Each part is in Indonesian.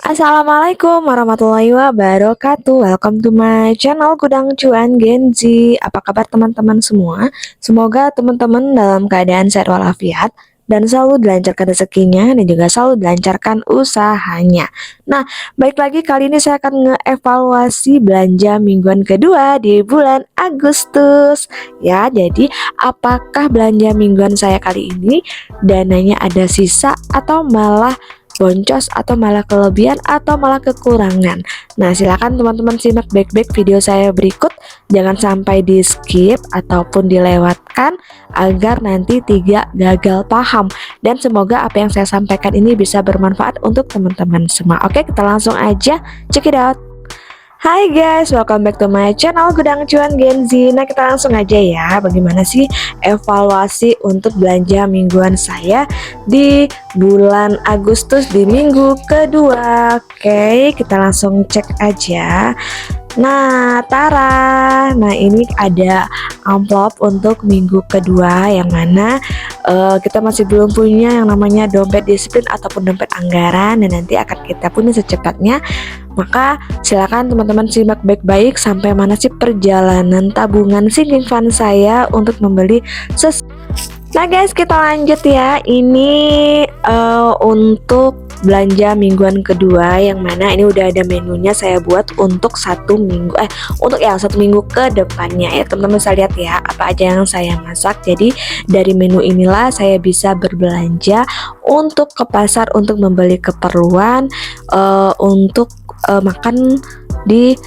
Assalamualaikum warahmatullahi wabarakatuh. Welcome to my channel Gudang Cuan Genzi. Apa kabar teman-teman semua? Semoga teman-teman dalam keadaan sehat walafiat dan selalu dilancarkan rezekinya dan juga selalu dilancarkan usahanya. Nah, baik lagi kali ini saya akan ngeevaluasi belanja mingguan kedua di bulan Agustus. Ya, jadi apakah belanja mingguan saya kali ini dananya ada sisa atau malah boncos atau malah kelebihan atau malah kekurangan. Nah, silakan teman-teman simak baik-baik video saya berikut, jangan sampai di skip ataupun dilewatkan agar nanti tidak gagal paham, dan semoga apa yang saya sampaikan ini bisa bermanfaat untuk teman-teman semua. Oke, kita langsung aja check it out. Hai guys, welcome back to my channel Gudang Cuan Genzi. Nah, kita langsung aja ya, bagaimana sih evaluasi untuk belanja mingguan saya di bulan Agustus di minggu kedua. Oke, kita langsung cek aja. Nah, tara. Nah, ini ada amplop untuk minggu kedua yang mana kita masih belum punya yang namanya dompet disiplin ataupun dompet anggaran, dan nanti akan kita punya secepatnya. Maka silakan teman-teman simak baik-baik sampai mana sih perjalanan tabungan sinking fund saya untuk membeli Nah guys, kita lanjut ya. Ini untuk belanja mingguan kedua yang mana ini udah ada menunya saya buat untuk satu minggu untuk yang satu minggu ke depannya ya. Teman-teman bisa lihat ya apa aja yang saya masak. Jadi dari menu inilah saya bisa berbelanja untuk ke pasar untuk membeli keperluan untuk makan di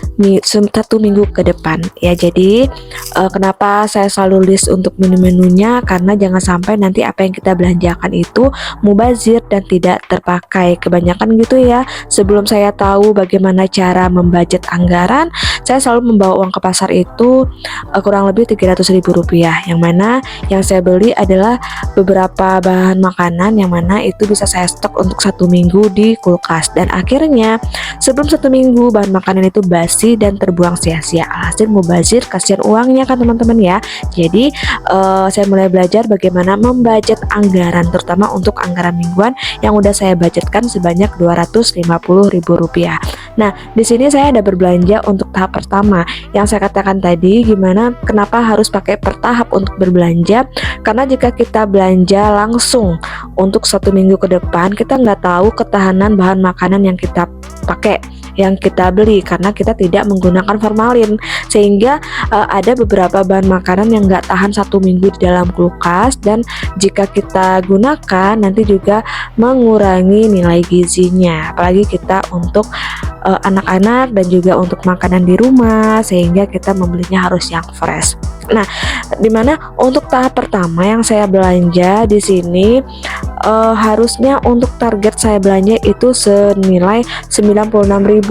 satu minggu ke depan ya. Jadi kenapa saya selalu list untuk menu-menunya, karena jangan sampai nanti apa yang kita belanjakan itu mubazir dan tidak terpakai. Kebanyakan gitu ya, sebelum saya tahu bagaimana cara membudget anggaran, saya selalu membawa uang ke pasar itu kurang lebih Rp300.000, yang mana yang saya beli adalah beberapa bahan makanan yang mana itu bisa saya stok untuk satu minggu di kulkas, dan akhirnya sebelum satu minggu bahan makanan itu basi dan terbuang sia-sia. Alhasil mubazir, kasihan uangnya kan teman-teman ya. Jadi saya mulai belajar bagaimana membudget anggaran, terutama untuk anggaran mingguan yang udah saya budgetkan sebanyak Rp250.000. Nah, di sini saya ada berbelanja untuk tahap pertama yang saya katakan tadi, gimana kenapa harus pakai per tahap untuk berbelanja, karena jika kita belanja langsung untuk satu minggu ke depan, kita nggak tahu ketahanan bahan makanan yang kita pakai, yang kita beli, karena kita tidak menggunakan formalin, sehingga ada beberapa bahan makanan yang nggak tahan satu minggu di dalam kulkas, dan jika kita gunakan nanti juga mengurangi nilai gizinya, apalagi kita untuk anak-anak dan juga untuk makanan di rumah, sehingga kita membelinya harus yang fresh. Nah, dimana untuk tahap pertama yang saya belanja di sini harusnya untuk target saya belanja itu senilai Rp96.000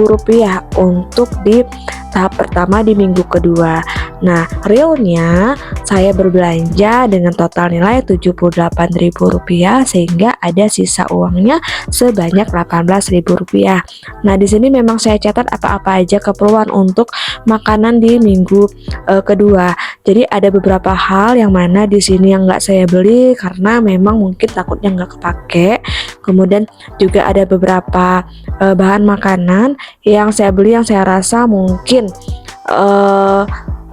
untuk di tahap pertama di minggu kedua. Nah, realnya saya berbelanja dengan total nilai Rp78.000, sehingga ada sisa uangnya sebanyak Rp18.000. Nah, di sini memang saya catat apa-apa aja keperluan untuk makanan di minggu kedua. Jadi ada beberapa hal yang mana di sini yang nggak saya beli karena memang mungkin takutnya nggak kepake. Kemudian juga ada beberapa bahan makanan yang saya beli yang saya rasa mungkin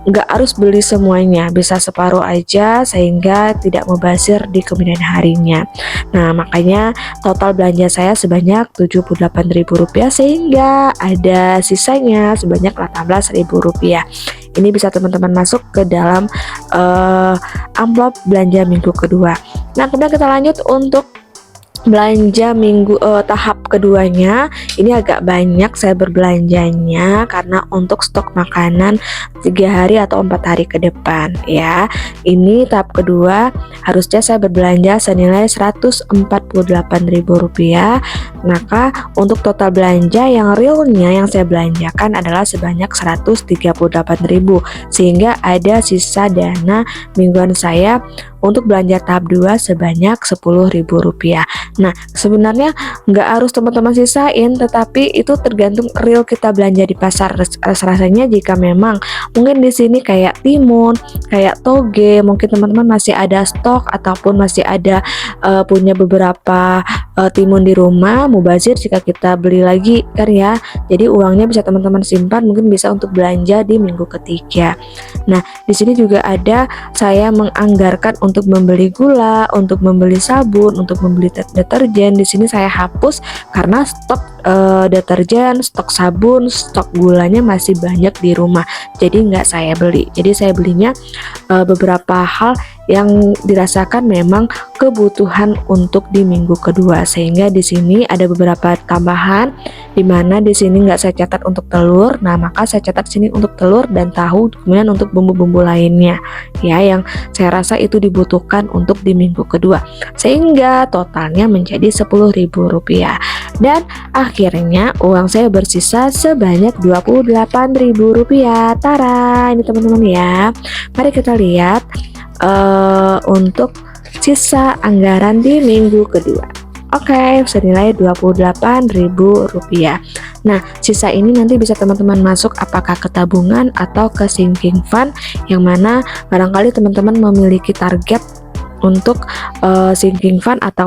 nggak harus beli semuanya, bisa separuh aja sehingga tidak mubazir di kemudian harinya. Nah, makanya total belanja saya sebanyak Rp78.000, sehingga ada sisanya sebanyak Rp18.000. Ini bisa teman-teman masuk ke dalam amplop belanja minggu kedua. Nah, kemudian kita lanjut untuk belanja minggu tahap keduanya. Ini agak banyak saya berbelanjanya karena untuk stok makanan 3 hari atau 4 hari ke depan ya. Ini tahap kedua harusnya saya berbelanja senilai Rp148.000. Maka untuk total belanja yang realnya yang saya belanjakan adalah sebanyak Rp138.000, sehingga ada sisa dana mingguan saya untuk belanja tahap 2 sebanyak Rp10.000. Nah, sebenarnya nggak harus teman-teman sisain, tetapi itu tergantung real kita belanja di pasar. Rasanya jika memang mungkin di sini kayak timun, kayak toge, mungkin teman-teman masih ada stok ataupun masih ada punya beberapa timun di rumah, mubazir jika kita beli lagi kan ya. Jadi uangnya bisa teman-teman simpan, mungkin bisa untuk belanja di minggu ketiga. Nah, di sini juga ada saya menganggarkan untuk membeli gula, untuk membeli sabun, untuk membeli deterjen. Di sini saya hapus karena stok deterjen, stok sabun, stok gulanya masih banyak di rumah. Jadi nggak saya beli. Jadi saya belinya beberapa hal yang dirasakan memang kebutuhan untuk di minggu kedua, sehingga di sini ada beberapa tambahan di mana di sini nggak saya catat untuk telur. Nah, maka saya catat sini untuk telur dan tahu, kemudian untuk bumbu-bumbu lainnya ya yang saya rasa itu dibutuhkan untuk di minggu kedua, sehingga totalnya menjadi Rp10.000 dan akhirnya uang saya bersisa sebanyak Rp28.000. Tara, ini teman-teman ya. Mari kita lihat untuk sisa anggaran di minggu kedua. Oke, senilai Rp28.000. Nah, sisa ini nanti bisa teman-teman masuk apakah ke tabungan atau ke sinking fund, yang mana barangkali teman-teman memiliki target untuk sinking fund atau